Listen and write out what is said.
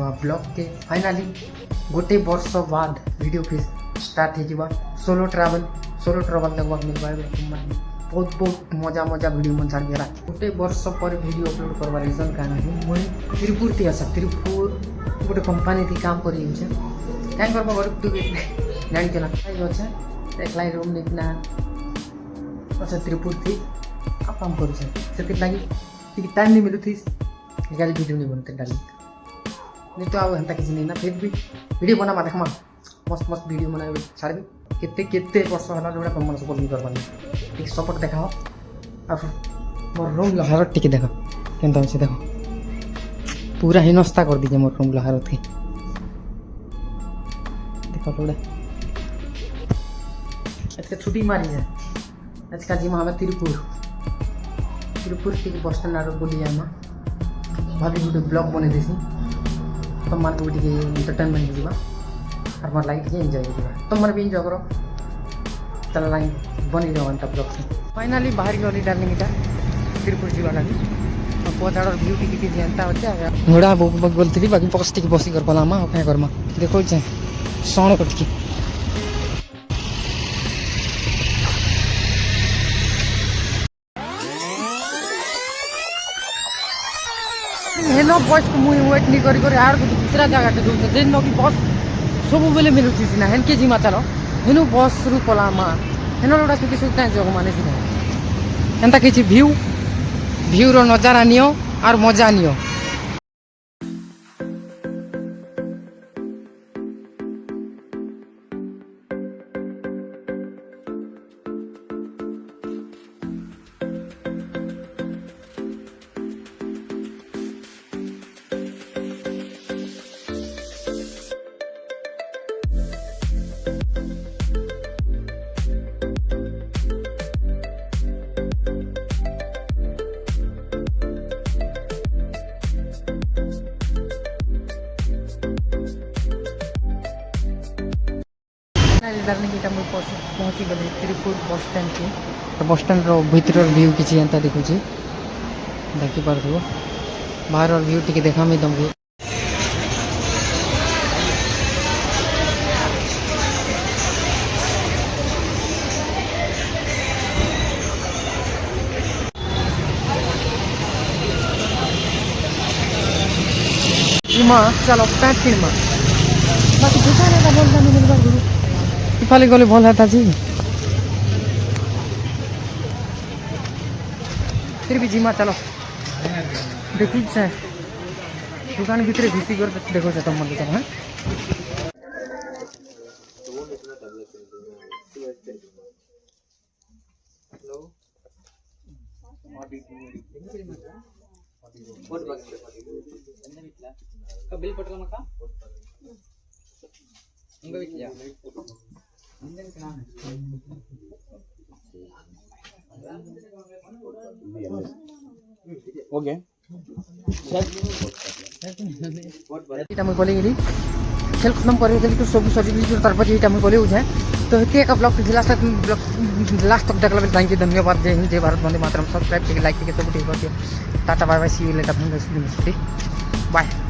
नुआ ब्लॉग के फाइनाली गोटे वर्ष बाद वीडियो फिर स्टार्ट हो सोलो ट्रावल देखा मिल पाए बहुत बहुत मजा मजा वीडियो मन छाड़ गया गोटे वर्ष पर वीडियो अपलोड करवा रीजन क्या मुझे त्रिपुर थी आसा त्रिपुर गोटे कंपनी थी काम कर क्या करवा घर तू जान ना अच्छे एक लाई रूम लेकिन अच्छा त्रिपुर थी आप काम कर टाइम नहीं मिलू थी निकाली वीडियो नहीं बनते डाली नहीं तो आंता किसी नहीं ना फिर भी वीडियो बना देखमा मस्त मस्त वीडियो बना छाड़ी केते वर्ष है जो तुम मन सपोर्ट नहीं कर पानी टी सपोर्ट देखा और मोर रूम लहारत टी देख के देखो पूरा हिनस्ता कर दीजिए मोर रूम लहारत के देखो लोड़ा आज छुट्टी मारी जाए आज का जिमा हमें त्रिपुर टी बस स्टैंड आड़ बुली जाए भाभी गोटे ब्लॉग बन देसी तुम मान को एंटरटेनमेंट होगा और मोर लाइफ के एंजॉय होगा तुम मैंने भी एंजॉय करो चल लाइन बनी जाओ अंत ब्लॉग से फाइनाली बाहर गली डार्लिंग इटा त्रिपुर जीवा लगी पचाड़ ब्यूटी की जानता अच्छे घोड़ा बोलती बाकी बस टी बस कर पाला क्या करमा देखो सण कटकी हेन बस को मुझे वेट नहीं करी आड़ को दूसरा जगह दूसरा जेन कि बस सब बेले मिलुची सीना हेन के जिमा चलो हेनु बस रु पलामा हेन गोटा सुखी सुखता जग माने सीना एंता किसी भ्यू रो नजारा नियो और मजा नियो पहुँची गली त्रिपुर बस स्टैंड की तो बस स्टैंड भीतर व्यू किसी एंता देखुँ देखिपार बाहर व्यू टी देखा मी तुमको चलो पैंट किणमा बाकी दुकान है बोलता नहीं मिलवा गुरु इफाले गले भल था जी फिर भी जिमा चलो देखी से दुकान भीतर घुसी कर देखो से तुम मन है बिल पटल मका इंगो बिटिया ओके इटा मैं बोले गेली खेल खत्म कर देली तो सब सजी जो तार पर इटा मैं बोले उठे तो हेते का ब्लॉग लास्ट तक देखला थैंक यू धन्यवाद जय हिंद जय भारत वंदे मातरम सब्सक्राइब लाइक सब ठीक कर दियो tata bye bye see you later bye